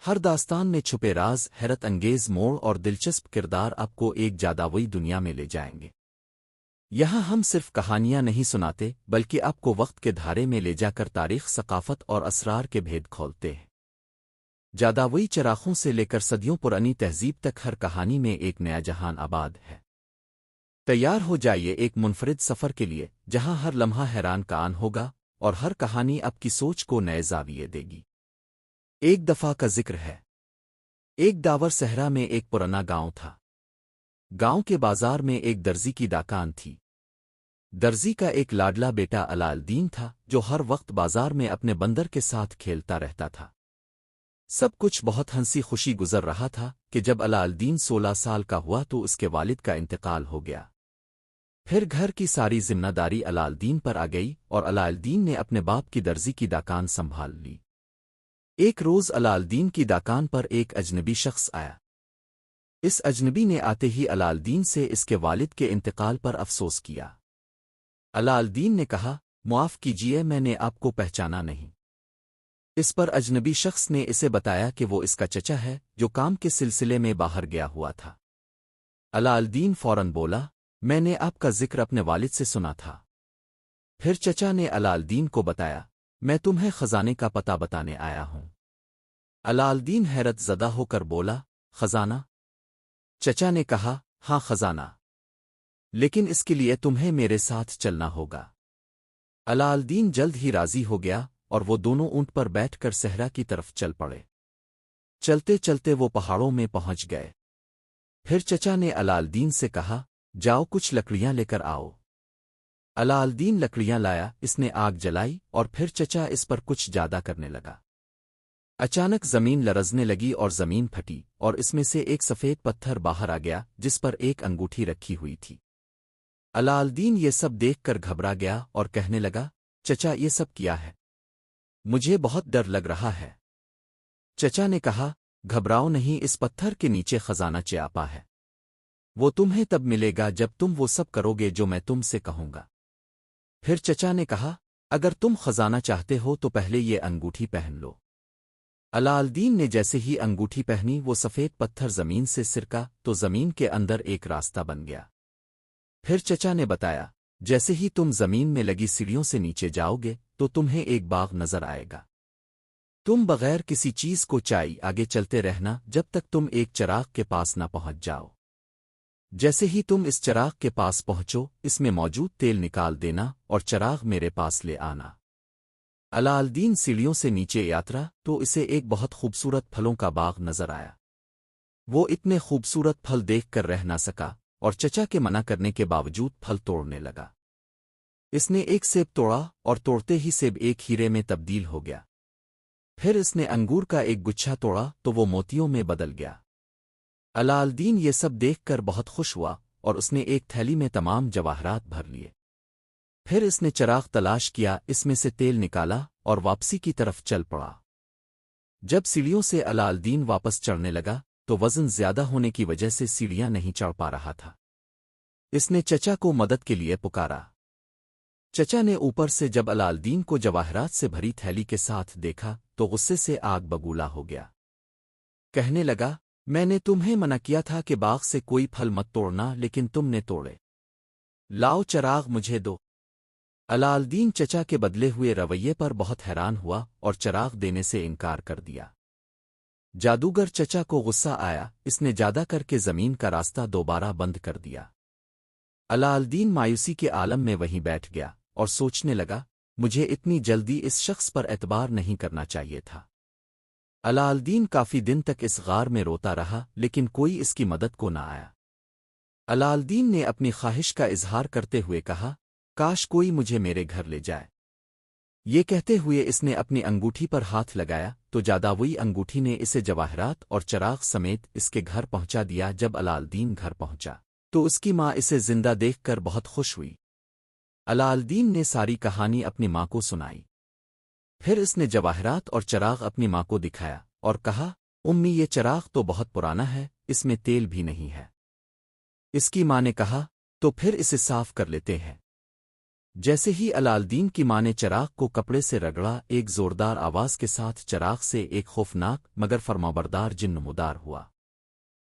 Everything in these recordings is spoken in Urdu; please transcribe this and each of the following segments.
ہر داستان میں چھپے راز، حیرت انگیز موڑ اور دلچسپ کردار آپ کو ایک جادوئی دنیا میں لے جائیں گے۔ یہاں ہم صرف کہانیاں نہیں سناتے بلکہ آپ کو وقت کے دھارے میں لے جا کر تاریخ، ثقافت اور اسرار کے بھید کھولتے ہیں۔ جادوئی چراغوں سے لے کر صدیوں پرانی تہذیب تک ہر کہانی میں ایک نیا جہان آباد ہے۔ تیار ہو جائیے ایک منفرد سفر کے لیے جہاں ہر لمحہ حیران کان ہوگا اور ہر کہانی آپ کی سوچ کو نئے زاویے دے گی۔ ایک دفعہ کا ذکر ہے۔ ایک داور صحرا میں ایک پرانا گاؤں تھا۔ گاؤں کے بازار میں ایک درزی کی دکان تھی۔ درزی کا ایک لاڈلا بیٹا الدین تھا جو ہر وقت بازار میں اپنے بندر کے ساتھ کھیلتا رہتا تھا۔ سب کچھ بہت ہنسی خوشی گزر رہا تھا کہ جب الدین 16 سال کا ہوا تو اس کے والد کا انتقال ہو گیا۔ پھر گھر کی ساری ذمہ داری الدین پر آ گئی اور الدین نے اپنے باپ کی درزی کی دکان سنبھال لی۔ ایک روز الدین کی دکان پر ایک اجنبی شخص آیا۔ اس اجنبی نے آتے ہی الدین سے اس کے والد کے انتقال پر افسوس کیا۔ الدین نے کہا، معاف کیجیے، میں نے آپ کو پہچانا نہیں۔ اس پر اجنبی شخص نے اسے بتایا کہ وہ اس کا چچا ہے جو کام کے سلسلے میں باہر گیا ہوا تھا۔ الدین فوراً بولا، میں نے آپ کا ذکر اپنے والد سے سنا تھا۔ پھر چچا نے الدین کو بتایا، میں تمہیں خزانے کا پتہ بتانے آیا ہوں۔ الدین حیرت زدہ ہو کر بولا، خزانہ؟ چچا نے کہا، ہاں خزانہ، لیکن اس کے لیے تمہیں میرے ساتھ چلنا ہوگا۔ الدین جلد ہی راضی ہو گیا اور وہ دونوں اونٹ پر بیٹھ کر صحرا کی طرف چل پڑے۔ چلتے چلتے وہ پہاڑوں میں پہنچ گئے۔ پھر چچا نے الدین سے کہا، جاؤ کچھ لکڑیاں لے کر آؤ۔ الدین لکڑیاں لایا، اس نے آگ جلائی اور پھر چچا اس پر کچھ زیادہ کرنے لگا۔ اچانک زمین لرزنے لگی اور زمین پھٹی اور اس میں سے ایک سفید پتھر باہر آ گیا جس پر ایک انگوٹھی رکھی ہوئی تھی۔ الدین یہ سب دیکھ کر گھبرا گیا اور کہنے لگا، چچا یہ سب کیا ہے؟ مجھے بہت ڈر لگ رہا ہے۔ چچا نے کہا، گھبراؤ نہیں، اس پتھر کے نیچے خزانہ چھپا ہے۔ وہ تمہیں تب ملے گا جب تم وہ سب کرو گے جو میں تم سے کہوں گا۔ پھر چچا نے کہا، اگر تم خزانہ چاہتے ہو تو پہلے یہ انگوٹھی پہن لو۔ الدین نے جیسے ہی انگوٹھی پہنی وہ سفید پتھر زمین سے سرکا تو زمین کے اندر ایک راستہ بن گیا۔ پھر چچا نے بتایا، جیسے ہی تم زمین میں لگی سیڑھیوں سے نیچے جاؤ گے تو تمہیں ایک باغ نظر آئے گا۔ تم بغیر کسی چیز کو چاہیے آگے چلتے رہنا جب تک تم ایک چراغ کے پاس نہ پہنچ جاؤ۔ جیسے ہی تم اس چراغ کے پاس پہنچو اس میں موجود تیل نکال دینا اور چراغ میرے پاس لے آنا۔ الدین سیڑھیوں سے نیچے یاترا تو اسے ایک بہت خوبصورت پھلوں کا باغ نظر آیا۔ وہ اتنے خوبصورت پھل دیکھ کر رہ نہ سکا اور چچا کے منع کرنے کے باوجود پھل توڑنے لگا۔ اس نے ایک سیب توڑا اور توڑتے ہی سیب ایک ہیرے میں تبدیل ہو گیا۔ پھر اس نے انگور کا ایک گچھا توڑا تو وہ موتیوں میں بدل گیا۔ الدین یہ سب دیکھ کر بہت خوش ہوا اور اس نے ایک تھیلی میں تمام جواہرات بھر لیے۔ پھر اس نے چراغ تلاش کیا، اس میں سے تیل نکالا اور واپسی کی طرف چل پڑا۔ جب سیڑھیوں سے الدین واپس چڑھنے لگا تو وزن زیادہ ہونے کی وجہ سے سیڑھیاں نہیں چڑھ پا رہا تھا۔ اس نے چچا کو مدد کے لیے پکارا۔ چچا نے اوپر سے جب الدین کو جواہرات سے بھری تھیلی کے ساتھ دیکھا تو غصے سے آگ بگولا ہو گیا۔ کہنے لگا، میں نے تمہیں منع کیا تھا کہ باغ سے کوئی پھل مت توڑنا لیکن تم نے توڑے۔ لاؤ چراغ مجھے دو۔ الدین چچا کے بدلے ہوئے رویے پر بہت حیران ہوا اور چراغ دینے سے انکار کر دیا۔ جادوگر چچا کو غصہ آیا، اس نے جادو کر کے زمین کا راستہ دوبارہ بند کر دیا۔ الدین مایوسی کے عالم میں وہیں بیٹھ گیا اور سوچنے لگا، مجھے اتنی جلدی اس شخص پر اعتبار نہیں کرنا چاہیے تھا۔ الدین کافی دن تک اس غار میں روتا رہا لیکن کوئی اس کی مدد کو نہ آیا۔ الدین نے اپنی خواہش کا اظہار کرتے ہوئے کہا، کاش کوئی مجھے میرے گھر لے جائے۔ یہ کہتے ہوئے اس نے اپنی انگوٹھی پر ہاتھ لگایا تو جادوئی انگوٹھی نے اسے جواہرات اور چراغ سمیت اس کے گھر پہنچا دیا۔ جب الدین گھر پہنچا تو اس کی ماں اسے زندہ دیکھ کر بہت خوش ہوئی۔ الدین نے ساری کہانی اپنی ماں کو سنائی۔ پھر اس نے جواہرات اور چراغ اپنی ماں کو دکھایا اور کہا، امی یہ چراغ تو بہت پرانا ہے، اس میں تیل بھی نہیں ہے۔ اس کی ماں نے کہا، تو پھر اسے صاف کر لیتے ہیں۔ جیسے ہی الالدین کی ماں نے چراغ کو کپڑے سے رگڑا، ایک زوردار آواز کے ساتھ چراغ سے ایک خوفناک مگر فرمانبردار جن نمودار ہوا۔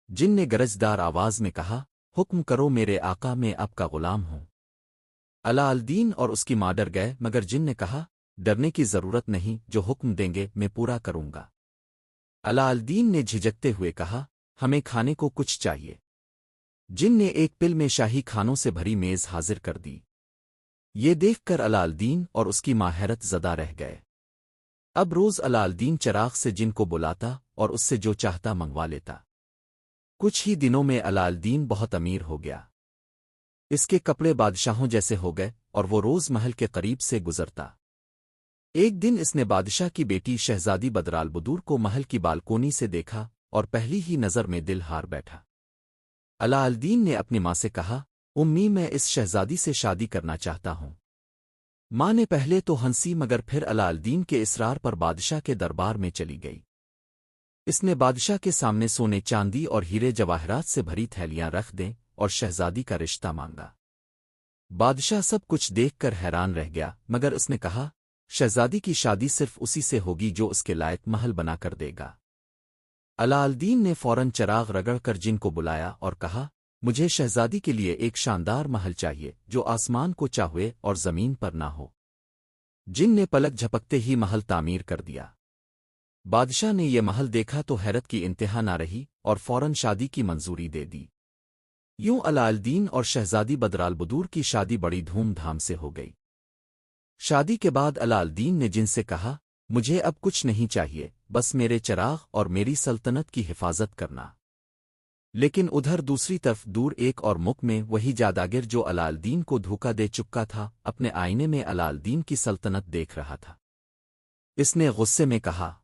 جن نے گرجدار آواز میں کہا، حکم کرو میرے آقا، میں آپ کا غلام ہوں۔ الالدین اور اس کی ماں ڈر گئے، مگر جن نے کہا، ڈرنے کی ضرورت نہیں، جو حکم دیں گے میں پورا کروں گا۔ الالدین نے جھجکتے ہوئے کہا، ہمیں کھانے کو کچھ چاہیے۔ جن نے ایک پل میں شاہی کھانوں سے بھری میز حاضر کر دی۔ یہ دیکھ کر الالدین اور اس کی ماں حیرت زدہ رہ گئے۔ اب روز الالدین چراغ سے جن کو بلاتا اور اس سے جو چاہتا منگوا لیتا۔ کچھ ہی دنوں میں الالدین بہت امیر ہو گیا۔ اس کے کپڑے بادشاہوں جیسے ہو گئے اور وہ روز محل کے قریب سے گزرتا۔ ایک دن اس نے بادشاہ کی بیٹی شہزادی بدرالبدور کو محل کی بالکونی سے دیکھا اور پہلی ہی نظر میں دل ہار بیٹھا۔ الالدین نے اپنی ماں سے کہا، امی میں اس شہزادی سے شادی کرنا چاہتا ہوں۔ ماں نے پہلے تو ہنسی، مگر پھر الالدین کے اصرار پر بادشاہ کے دربار میں چلی گئی۔ اس نے بادشاہ کے سامنے سونے چاندی اور ہیرے جواہرات سے بھری تھیلیاں رکھ دیں اور شہزادی کا رشتہ مانگا۔ بادشاہ سب کچھ دیکھ کر حیران رہ گیا، مگر اس نے کہا، شہزادی کی شادی صرف اسی سے ہوگی جو اس کے لائق محل بنا کر دے گا۔ الالدین نے فوراً چراغ رگڑ کر جن کو بلایا اور کہا، مجھے شہزادی کے لیے ایک شاندار محل چاہیے جو آسمان کو چاہوے اور زمین پر نہ ہو۔ جن نے پلک جھپکتے ہی محل تعمیر کر دیا۔ بادشاہ نے یہ محل دیکھا تو حیرت کی انتہا نہ رہی اور فوراً شادی کی منظوری دے دی۔ یوں الالدین اور شہزادی بدرالبدور کی شادی بڑی دھوم دھام سے ہو گئی۔ شادی کے بعد الالدین نے جن سے کہا، مجھے اب کچھ نہیں چاہیے، بس میرے چراغ اور میری سلطنت کی حفاظت کرنا۔ لیکن ادھر دوسری طرف دور ایک اور ملک میں وہی جاداگر جو الالدین کو دھوکہ دے چکا تھا، اپنے آئینے میں الالدین کی سلطنت دیکھ رہا تھا۔ اس نے غصے میں کہا،